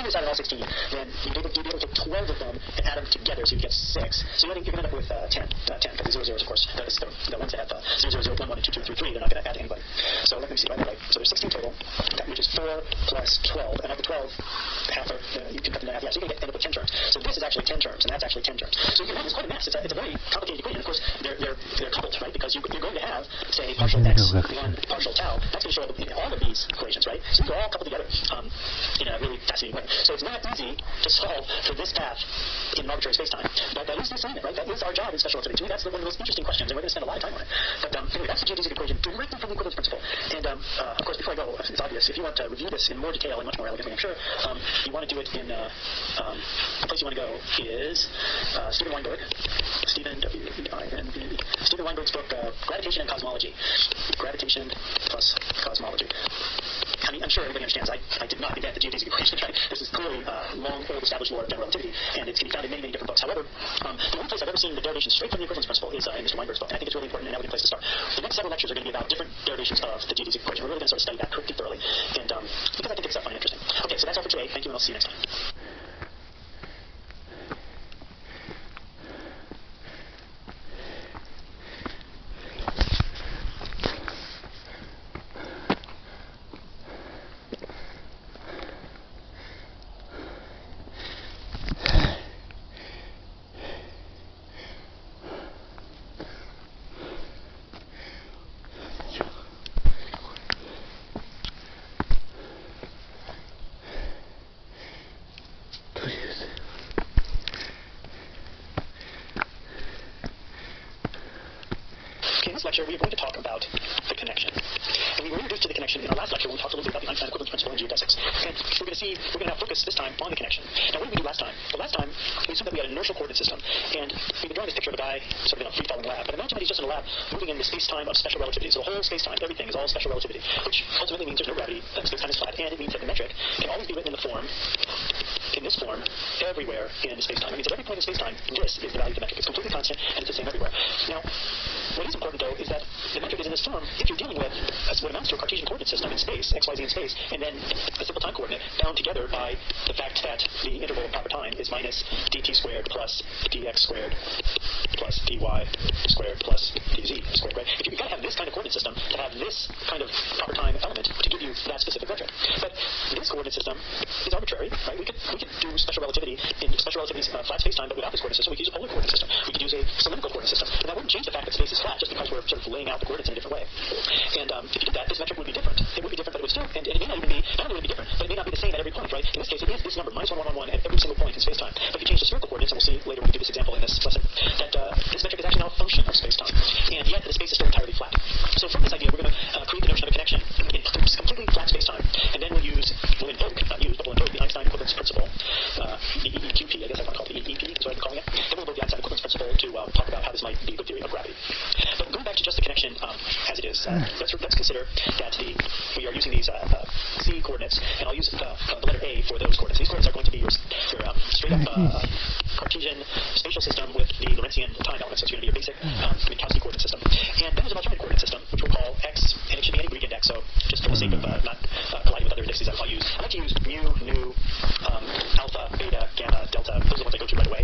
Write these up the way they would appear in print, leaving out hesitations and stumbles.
decide on all 16, then you'd be able to take 12 of them and add them together, so you get 6. So you're going to end up with 10, because the 0, 0s, of course, the ones that have 0, 0, 0, 1, 1, and 2, 2, 3, 3, they're not going to add to anybody. So let me see, right? So there's 16 total, which is 4 plus 12, and of the 12, half are, you can cut them in half, yeah, so you're going to end up with 10 terms. So this is actually 10 terms, and that's actually 10 terms. So you have this quite a mess. It's a very complicated equation. Of course, they're coupled, right? Because you're going to have, say, partial x, 1, partial tau. That's going to show up in all of these equations, right? So they're all coupled together in a really fascinating way. So it's not easy to solve for this path in an arbitrary space-time. But that is the assignment, right? That is our job in special relativity. To me, that's one of the most interesting questions, and we're going to spend a lot of time on it. But anyway, that's the geodesic equation directly from the equivalence principle. And of course, before I go, it's obvious. If you want to review this in more detail and much more elegantly, I'm sure, you want to do it in the place you want to go is Steven Weinberg. Steven, W-E-I-N-B. Steven Weinberg's book, Gravitation and Cosmology. Gravitation plus Cosmology. I mean, I'm sure everybody understands I did not invent the geodesic equation, right? This is clearly long, old, established law of general relativity, and it's can be found in many, many different books. However, the only place I've ever seen the derivation straight from the equivalence principle is in Mr. Weinberg's book, and I think it's really important and elegant place to start. The next several lectures are going to be about different derivations of the geodesic equation. We're really going to sort of study that pretty thoroughly, and because I think it's fun and interesting. Okay, so that's all for today. Thank you, and I'll see you next time. In this lecture, we are going to talk about the connection. And we were introduced to the connection in our last lecture when we talked a little bit about the Einstein equivalence principle in geodesics. And we're going to now focus this time on the connection. Now, what did we do last time? Well, last time, we assumed that we had an inertial coordinate system. And we've been drawing this picture of a guy sort of in a free-falling lab. But imagine that he's just in a lab moving in the space-time of special relativity. So the whole space-time, everything is all special relativity, which ultimately means there's no gravity, that space-time is flat, and it means that the metric can always be written in the form, in this form, everywhere in space-time. It means at every point in space-time, this is the value of the metric. It's completely constant, and it's the same everywhere. Now, what is important, though, is that the metric is in this form if you're dealing with what amounts to a Cartesian coordinate system in space, x, y, z in space, and then a simple time coordinate bound together by the fact that the interval of proper time is minus dt squared plus dx squared plus dy squared plus dz squared, right? If you've got to have this kind of coordinate system to have this kind of proper time element to give you that specific metric. But this coordinate system is arbitrary, right? We could do special relativity in special relativity's flat space-time, but without this coordinate system, we could use a polar coordinate system. We could use a cylindrical coordinate system. And that wouldn't change the fact that space is flat just because we're sort of laying out the coordinates in a different way. And if you did that, this metric would be different. It would be different, but it would still, and it may not even be, not only would it be different, but it may not be the same at every point, right? In this case, it is this number, minus 1, 1, 1, 1, at every single point in space-time. But if you change the spherical coordinates, and we'll see later when we do this example in this lesson, that this metric is actually now a function of space-time. And yet, the space is still entirely flat. So from this idea, we're going to create the notion of a connection in completely flat space-time. And then we'll invoke, not use, but we'll invoke the Einstein equivalence principle, the EEQP, I guess I want to call it the EEP, is what I've been calling it. Then we'll invoke the Einstein equivalence principle to talk about how this might be a good theory of gravity. But going back to just the connection as it is, let's consider that we are using these z coordinates, and I'll use the letter A for those coordinates. These coordinates are going to be your straight up Cartesian spatial system with the Lorentzian time elements. So it's going to be a basic Minkowski coordinate system. And then there's an alternate coordinate system, which we'll call x, and it should be any Greek index. So just for the sake of not colliding with other indexes, I like to use mu, nu, alpha, beta, gamma, delta. Those are the ones I go to right away.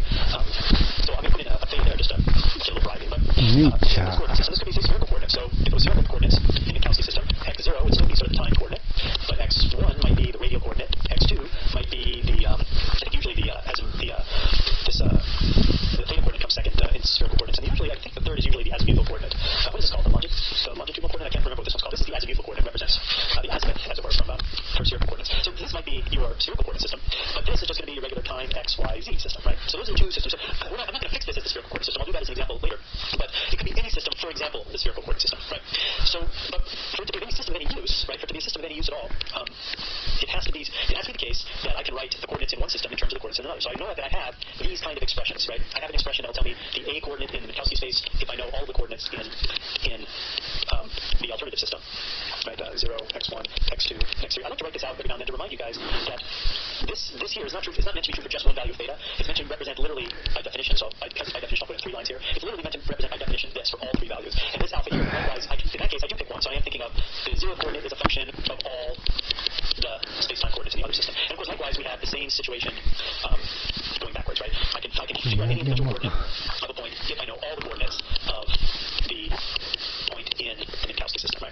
So I'm going to put in a theta there just to get a little variety. But this could be a spherical coordinate. So if it was spherical coordinates in the Minkowski system, x0 would still be sort of the time coordinate, but x1 might be the radial coordinate, x2 might be the usually the theta coordinate comes second in spherical coordinates, and usually I think the third is usually the azimuthal coordinate. What is this called? The longitudinal coordinate? I can't remember what this one's called. This is the azimuthal coordinate, represents the azimuth, as it were, from spherical coordinates. So this might be your spherical coordinate system, but this is just going to be your regular time x, y, z system, right? So those are two systems. So I'm not going to fix this as the spherical coordinate system. I'll do that as an example later. But it could be any system, for example, the spherical coordinate system, right? So, but for it to be any system of any use, right? For it to be a system of any use at all, it has to be the case that I can write the coordinates in one system in terms of the coordinates in another. So I know that I have these kind of expressions, right? I have an expression that will tell me the A coordinate in the Minkowski space if I know all the coordinates in the alternative system, right? 0, x1, x2, x3. I like to write this out every now and then to remind you guys that this here is not true. It's not meant to be true for just one value of theta. It's meant to represent literally by definition. So because by definition, I'll put in 3 lines here. It's literally meant to represent by definition this for all 3 values. And this alpha here, likewise, in that case, I do pick one. So I am thinking of the 0 coordinate is a function of all the space-time coordinates in the other system. And of course, likewise, we have the same individual coordinate of a point if I know all the coordinates of the point in the Minkowski system, right?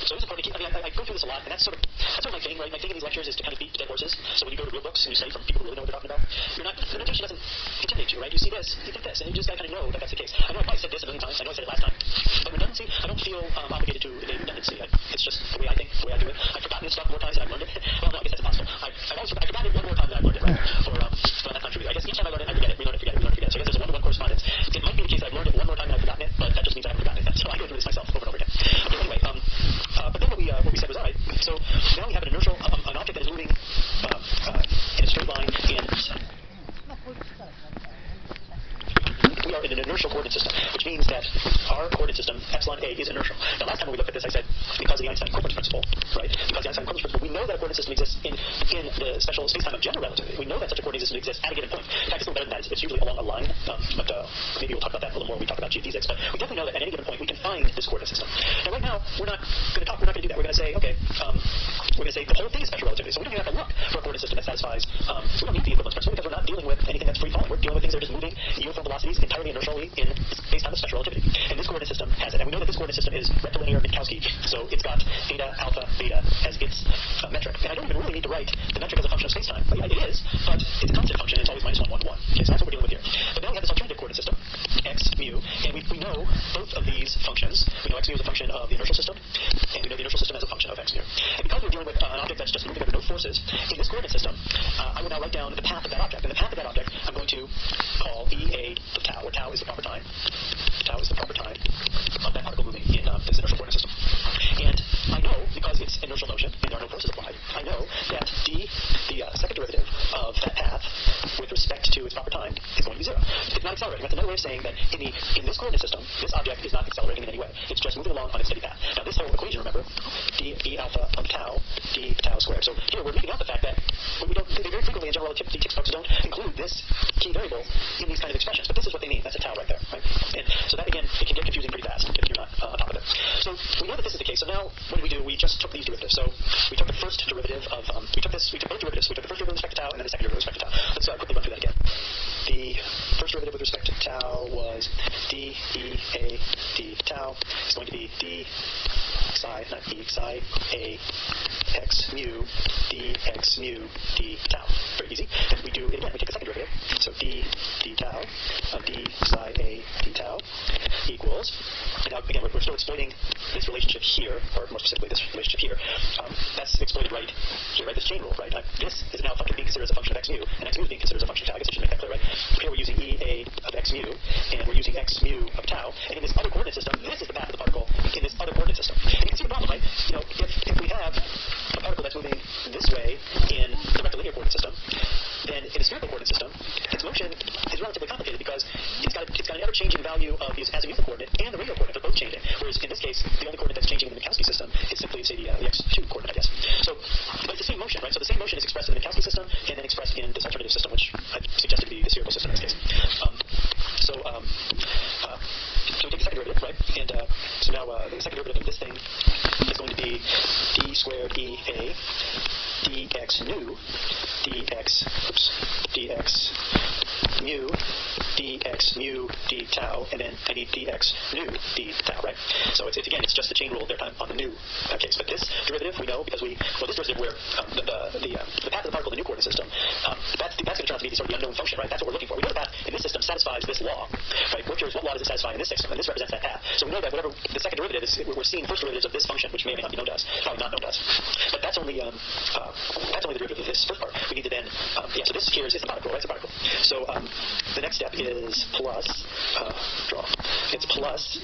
So it's important to keep, I go through this a lot, and that's sort of my thing, right? My thing in these lectures is to kind of beat dead horses. So when you go to real books and you study from people who really know what they're talking about, the notation doesn't intimidate you, right? You see this, you think this, and you just gotta kind of know that that's the case. I know I probably said this a million times, I know I said it last time, but redundancy, I don't feel obligated to evade redundancy. It's just the way I think, the way I do it. I've forgotten this stuff more times than I've learned it. Well, no, I guess that's impossible. I've forgotten it one more time than I've learned it, right? Well, that's not true either. I guess each time I learn it, I forget it, relearn it, forget it, relearn it, forget it. So I guess there's a one-to-one correspondence. It might be the case that I've learned it one more time and I've forgotten it, but that just means I haven't forgotten it. So I go through this myself over and over again. Okay, anyway, but then what we said was, all right, so now we have an inertial, an object that is moving in a straight line we are in an inertial coordinate system, which means that our coordinate system, epsilon A, is inertial. Now, last time when we looked at this, I said, because of the Einstein equivalence principle, right? Because of the Einstein equivalence principle, we know that a coordinate system exists in the special space-time of general relativity. We know that such a coordinate system exists at a given point. In fact, it's a little better than that. It's usually along a line, but maybe we'll talk about that a little more when we talk about geophysics. But we definitely know that at any given point, we can find this coordinate system. Now, right now, we're not going to do that. We're going to say, okay, we're going to say the whole thing is special relativity. So we don't even have to look for a coordinate system that satisfies, we don't need the equivalence principle because we're not dealing with anything that's free-falling. We're dealing with things that are just moving uniform velocities entirely inertially in space-time of special relativity. And this coordinate system has it. And we know that this coordinate system is rectilinear Minkowski. So it's got theta, alpha, beta as its metric. And I don't even really need to write the metric as a function of space-time. It is, but it's a constant function. It's always minus 1, 1, 1. Okay, so that's what we're dealing with here. But now we have this alternative coordinate system, x, mu, and we know both of these functions. We know x, mu is a function of the inertial system, and we know the inertial system as a function of x, mu. And because we're dealing with an object that's just moving under no forces, in this coordinate system, I will now write down the path of that object. And the path of that object, I'm going to call EA of tau, where tau is the proper time. Tau is the proper time of that particle moving in this inertial coordinate system. And I know, because it's inertial motion, and there are no forces applied, I know that d, the second derivative of that path with respect to its proper time is going to be 0. It's not accelerating. That's another way of saying that in this coordinate system, this object is not accelerating in any way. It's just moving along on its steady path. Now, this whole equation, remember, d alpha of tau, d tau squared. So here we're leaving out the fact that they very frequently in general relativity textbooks don't include this key variable in these kind of expressions. But this is what they mean. That's a tau right there, right? And so that, again, it can get confusing pretty fast if you're not on top of it. So we know that this is the case. So now what do? We just took these derivatives. So we took the first derivative of, we took both derivatives. We took the first derivative with respect to tau and then the second derivative with respect to tau. Let's quickly run through that again. The first derivative with respect to tau was d e a d tau. It's going to be d psi, not e, psi a x mu d x mu d tau. Very easy. Then we do it again. We take a second derivative. So d tau of d psi a d tau equals, and now again we're still exploiting this relationship here, or more specifically this relationship here. That's exploited right here, right? This chain rule, right? This is now being considered as a function of x mu, and x mu is being considered as a function of tau. I guess I should make that clear, right? Here we're using e a of x mu, and we're using x mu of tau, and in this other coordinate system, this is the path of the particle in this other coordinate system. And you can see the problem, right? If we have a particle that's moving this way in the rectilinear coordinate system, then in the spherical coordinate system, its motion is relatively complicated because it's got an ever-changing value of the azimuthal coordinate and the radial coordinate. They're both changing. Whereas in this case, the only coordinate that's changing in the Minkowski system is simply, say, the x2 coordinate, I guess. So, but it's the same motion, right? So the same motion is expressed in the Minkowski system and then expressed in this alternative system, which I suggested to be the spherical system in this case. So we take the second derivative, right? And so now the second derivative of this thing is going to be d squared e a dx mu dx mu d tau, and then I need dx nu d tau, right? So it's again, it's just the chain rule there on the new case. But this derivative we know because this derivative where the path of the particle in the new coordinate system, that's going to turn out to be sort of the unknown function, right? That's what we're looking for. We know that in this system satisfies this law, right? We're curious what law does it satisfy in this system, and this represents that path. So we know that whatever the second derivative is, we're seeing first derivatives of this function, which may or may not be known to us. Probably not known to us. But that's only the derivative of this first part. We need to then, so this here is the particle, right? It's a particle. So the next step is plus, draw. It's plus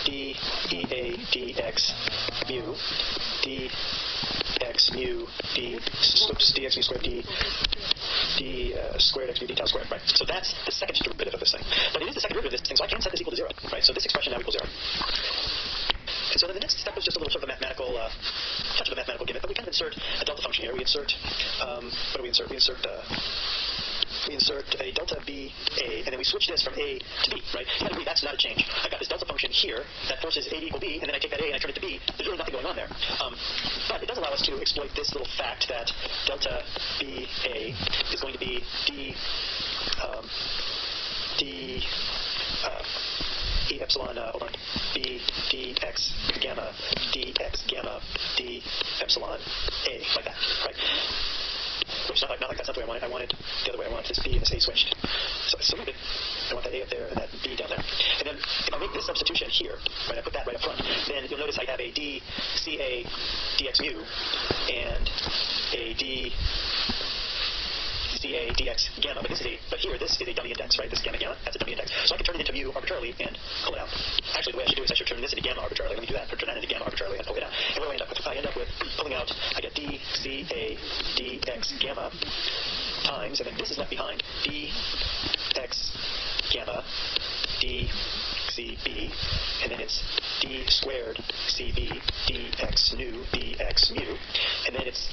d e a dx mu dx mu dx mu squared d squared x mu d tau squared, right? So that's the second derivative of this thing. But it is the second derivative of this thing, so I can set this equal to 0, right? So this expression now equals 0. And so then the next step is just a little sort of a mathematical, touch of a mathematical gimmick, but we kind of insert a delta function here. We insert, what do we insert? We insert a delta b a, and then we switch this from a to b, right? You gotta agree that's not a change. I've got this delta function here that forces a to equal b, and then I take that a and I turn it to b. There's really nothing going on there. But it does allow us to exploit this little fact that delta b a is going to be d epsilon over b dx gamma d epsilon a, like that, right? Which not like that's not the way I want it. I want it the other way. I want this b and this a switched. So move it. I want that a up there and that b down there. And then if I make this substitution here, right, I put that right up front, then you'll notice I have a d ca dx mu and a d ca dx gamma, but here this is a dummy index, right? This is gamma, that's a dummy index. So I can turn it into mu arbitrarily and pull it out. Actually, the way I should do it is I should turn this into gamma arbitrarily. Let me do that. Turn that into gamma arbitrarily and pull it out. And what do I end up with? I end up with pulling out, I get d ca dx gamma times, and then this is left behind, dx gamma d cb, and then it's d squared cb dx nu dx mu, and then it's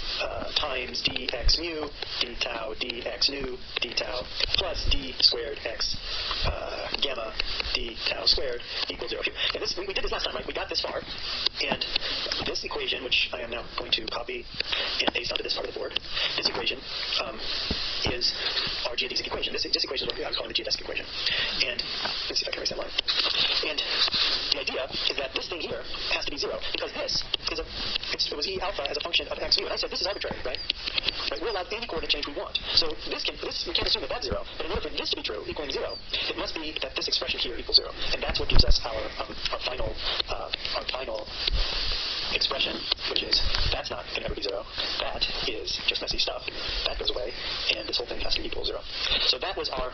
times dx mu d tau dx nu d tau plus d squared x gamma d tau squared equals 0. And this we did this last time, right? We got this far, and this equation, which I am now going to copy and paste onto this part of the board, this equation is our geodesic equation. This equation is what I was calling the geodesic equation. And let's see if I can erase that line. And the idea is that this thing here has to be 0 because this is it was e alpha as a function of x mu. And I said this is arbitrary, right? We're allowed any coordinate change we want. So this we can't assume that that's 0. But in order for this to be true, equaling 0, it must be that this expression here equals 0. And that's what gives us our final expression, which is that's not going to ever be 0. That is just messy stuff. That goes away, and this whole thing has to equal 0. So that was our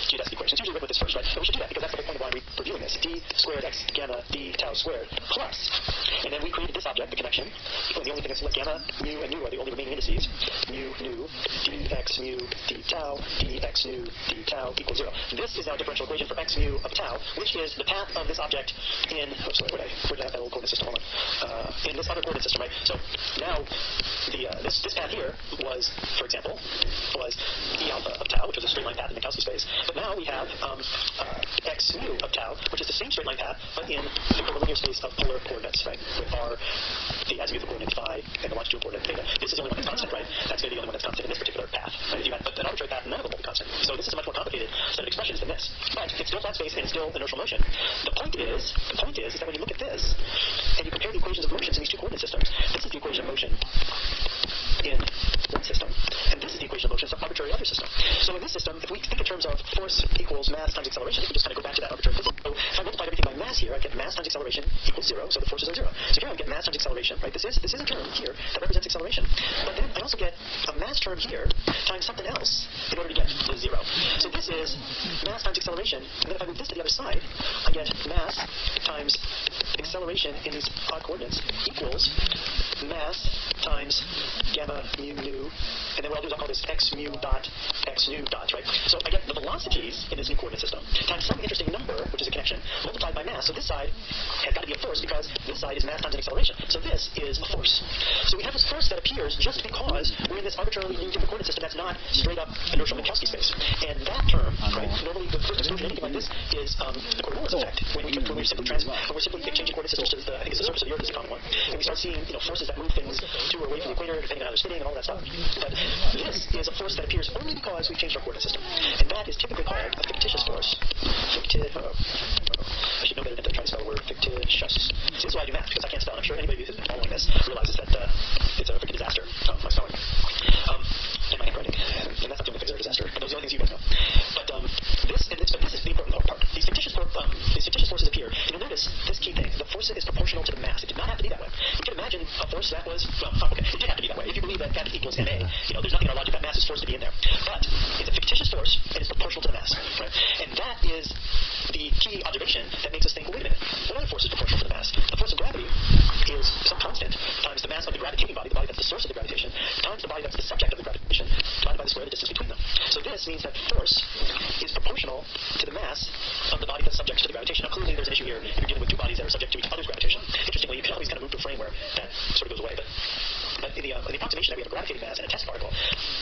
geodesic equation. It's usually written with this first, right? But we should do that because that's the whole point of why we're reviewing this. D squared x gamma d tau squared plus, and then we created this object, the connection. And the only thing that's like gamma, mu, and nu are the only remaining indices. Mu, nu, dx mu d tau dx nu d tau equals 0. This is our differential equation for x mu of tau, which is the path of this object in. Oh, sorry, where did I have that old coordinate system? Hold on. In this other coordinate system, right? So now this path here was, for example, was e alpha of tau, which was a straight line path in the Minkowski space. But now we have x mu of tau, which is the same straight line path, but in the linear space of polar coordinates, right? With the azimuthal coordinate phi and the longitudinal coordinate theta. This is the only one that's constant, right? That's going to be the only one that's constant in this particular path. Right? If you had an arbitrary path, none of them will be constant. So this is a much more complicated set of expressions than this. But it's still flat space and it's still inertial motion. The point is that when you look at this and you compare the equations of motions in these two coordinate systems, this is the equation of motion in one system, and this is the equation of motion in some arbitrary other system. So in this system, if we think in terms of force equals mass times acceleration, if we just kind of go back to that arbitrary physics. So if I multiply everything by mass here, I get mass times acceleration equals 0, so the forces are 0. So here I get mass times acceleration, right? This is a term here that represents acceleration. But then I also get a mass term here times something else in order to get to 0. So this is mass times acceleration, and then if I move this to the other side, I get mass times acceleration in these odd coordinates equals mass times gamma mu nu, and then what I'll do is I'll call this x mu dot x nu dot, right? So I get the velocities in this new coordinate system times some interesting number, which is a connection, multiplied by mass. So this side has got to be a force because this side is mass times an acceleration. So this is a force. So we have this force that appears just because we're in this arbitrarily new different coordinate system that's not straight up inertial Minkowski space. And that term, right, normally the first exposure to anything like this is the Coriolis effect. When we're simply exchanging coordinate systems to I think it's the surface of the Earth is a common one. And we start seeing forces that move things to or away from the equator, depending on how they're spinning and all that stuff. But this is a force that appears only because we've changed our coordinate system. And that is typically called a fictitious force. I should know better than to try to spell the word fictitious. See, this is why I do math, because I can't spell. And I'm sure anybody who's been following this realizes that it's a freaking disaster. My spelling. And my handwriting. And that's not the only things that are a disaster. But those are the only things you guys know. But this is the important part. These fictitious forces appear. And you'll notice this key thing. The force is proportional to the mass. It did not have to be that way. You can imagine a force that was, okay, it did have to be that way. If you believe that F equals ma, there's nothing in our logic that mass is forced to be in there. But it's a fictitious force, and it's proportional to the mass, right? And that is the key observation that makes us think, well, wait a minute, what other force is proportional to the mass? The force of gravity is some constant times the mass of the gravitating body, the body that's the source of the gravitation, times the body that's the subject of the gravitation, divided by the square of the distance between them. So this means that force is proportional to the mass of the body that's subject to the gravitation. Now, clearly there's an issue here if you're dealing with two bodies that are subject to each other's gravitation. Interestingly, you can always kind of move to a frame where that sort of goes away, but in the approximation that we have a gravitating mass and a test particle,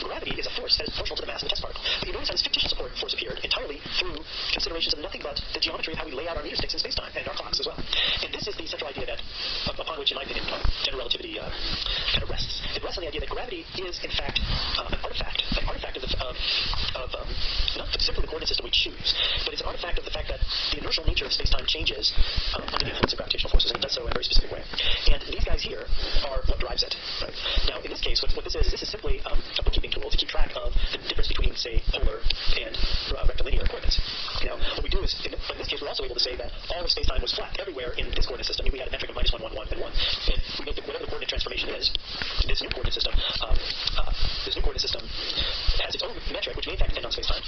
gravity is a force that is proportional to the mass of the test particle. But you notice how this fictitious force appeared entirely through considerations of nothing but the geometry of how we lay out our meter sticks in space-time and our clocks as well. And this is the central idea that, upon which, in my opinion, general relativity kind of rests. It rests on the idea that gravity is, in fact, an artifact of not simply the coordinate system we choose, but it's an artifact of the fact that the inertial nature nature of space-time changes under the influence of gravitational forces, and it does so in a very specific way. And these guys here are what drives it. Right? Now, in this case, what this is simply a bookkeeping tool to keep track of the difference between, say, polar and rectilinear coordinates. Now, what we do is, in this case, we're also able to say that all of space-time was flat everywhere in this coordinate system. We had a metric of -1, 1, 1, and 1. And we make whatever the coordinate transformation is, this new coordinate system has its own metric, which may in fact depend on space-time,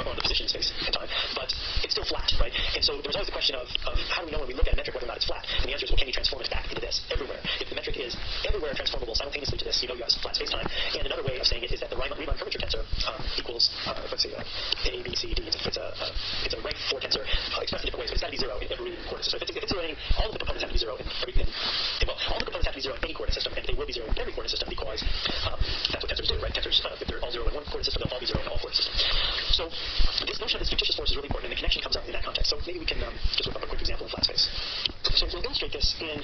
or the position in space and time, but it's still flat, right? And so there's always the question of how do we know when we look at a metric whether or not it's flat? And the answer is, well, can you transform it back into this everywhere? If the metric is everywhere transformable simultaneously to this, you know you have flat space-time. And another way of saying it is that the Riemann curvature tensor equals, let's see, A, B, C, D. It's a rank 4 tensor expressed in different ways, but it's got to be 0 in every coordinate system. If it's 0 in any, all of the components have to be 0 in all the components have to be 0 in any coordinate system, and they will be 0 in every coordinate system because that's what tensors do, right? Tensors, if they're all 0 in one coordinate system, they'll all be 0 in all coordinate systems. So this notion of this fictitious force is really important, and the connection comes up in that context. So maybe we can just look up a quick example in flat space. So we'll illustrate this in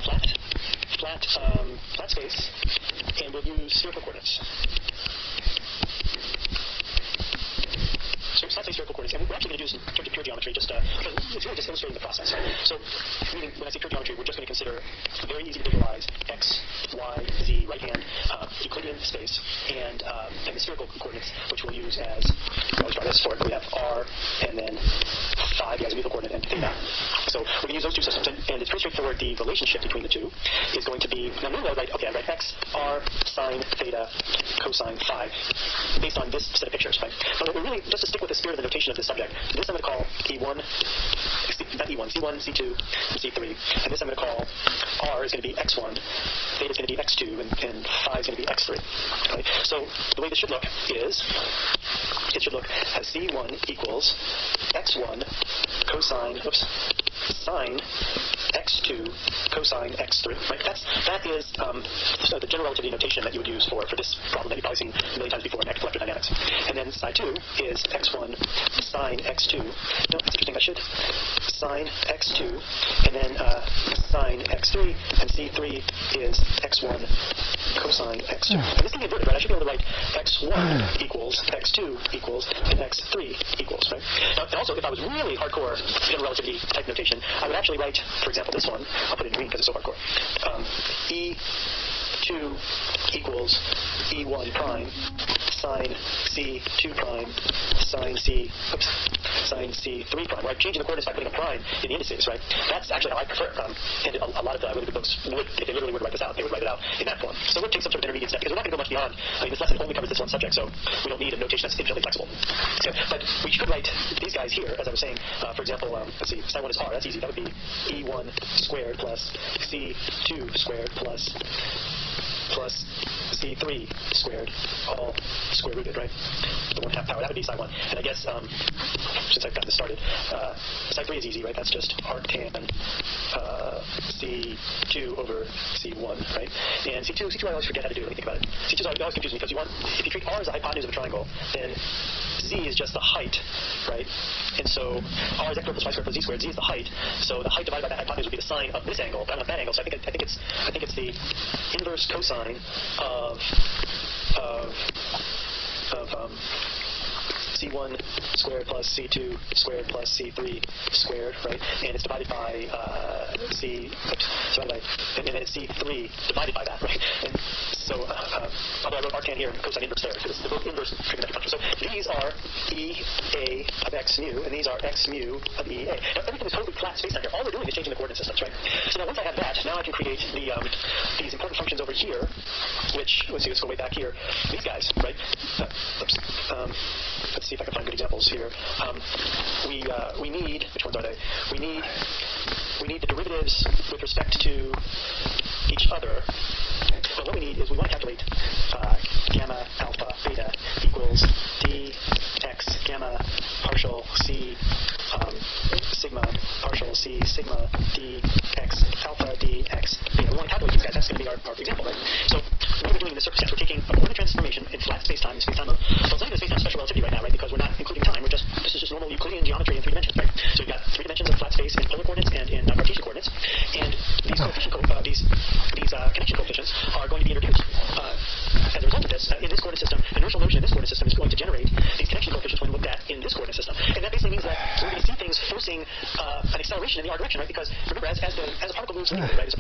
flat space, and we'll use spherical coordinates. So flat space spherical coordinates, and we're actually going to do this in terms of pure geometry, just because it's really just illustrating the process. Right? So meaning when I say pure geometry, we're just going to consider very easy to visualize x, y, z, right hand Euclidean space, and the spherical coordinates, which we'll use as, I always try this for it, but we have r, and then 5 as a neutral coordinate, and theta. So we can use those two systems, and it's pretty straightforward. The relationship between the two is going to be, now normally I write x, r, sine, theta, cosine, phi, based on this set of pictures, right? But we're really, just to stick with the spirit of the notation of this subject, this I'm going to call E1, not E1, C1, C2, and C3, and this I'm going to call r is going to be x1, theta is going to be x2, and phi is going to be x3. Right? So the way this should look is, it should look as C1 equals x1 cosine, sine x2 cosine x3. Right? That is the general relativity notation that you would use for this problem that you've probably seen a million times before in electrodynamics. And then side 2 is x1 sine x2. No, that's interesting. I should sine x2, and then sine x3, and C3 is x1 cosine x2. And this can be inverted, right? I should be able to write x1 equals x2 equals and x3 equals, right? Now, and also, if I was really hardcore general relativity type notation, I would actually write, for example, this one. I'll put it in green because it's so hardcore. E2 equals E1 prime sine C2 prime sine C3 prime, right? Changing the coordinates by putting a prime in the indices, right? That's actually how I prefer it. And a lot of the really good books would, if they literally would write this out, they would write it out in that form. So we'll take some sort of intermediate step because we're not going to go much beyond. I mean, this lesson only covers this one subject, so we don't need a notation that's infinitely flexible. So, but we should write these guys here, as I was saying. For example, let's see, psi 1 is r. That's easy. That would be E1 squared plus C2 squared plus C3 squared, all square rooted, right? The 1/2 power. That would be psi 1. And I guess, since I've got this started, psi 3 is easy, right? That's just arctan C2 over C1, right? And C2 I always forget how to do. Let me think about it. C2 always confuses me because if you treat R as the hypotenuse of a triangle, then Z is just the height, right? And so R is x squared plus y squared plus z squared. Z is the height. So the height divided by that hypotenuse would be the sine of this angle, but I want that angle. So I think it's the inverse cosine of C1 squared plus C2 squared plus C3 squared, right? And it's divided by and then it's C3 divided by that, right? And so, although I wrote arctan here, cosine inverse there, because they're both inverse trigonometric functions. So these are EA of x mu, and these are x mu of EA. Now everything is totally flat space down here. All we're doing is changing the coordinate systems, right? So now once I have that, now I can create these important functions over here, which, let's go way back here. These guys, right? Let's see if I can find good examples here. We need, which ones are they? We need the derivatives with respect to each other. But what we need is we want to calculate gamma alpha beta equals dx gamma partial c sigma partial c sigma dx alpha dx beta. We want to calculate these guys. That's going to be our example, right? So what are we doing in this circumstance? We're taking a coordinate transformation in flat space-time. Space-time of, well, it's not even space-time special relativity right now, right? Because we're not including time. This is just normal Euclidean geometry in 3 dimensions, right? So we've got 3 dimensions of flat space in polar coordinates and in Cartesian coordinates, and these connection coefficients are going to be introduced as a result of this in this coordinate system. The inertial motion in this coordinate system is going to generate these connection coefficients when looked at in this coordinate system, and that basically means that we're going to see things forcing an acceleration in the r direction, right? Because remember, as the particle moves linearly, right?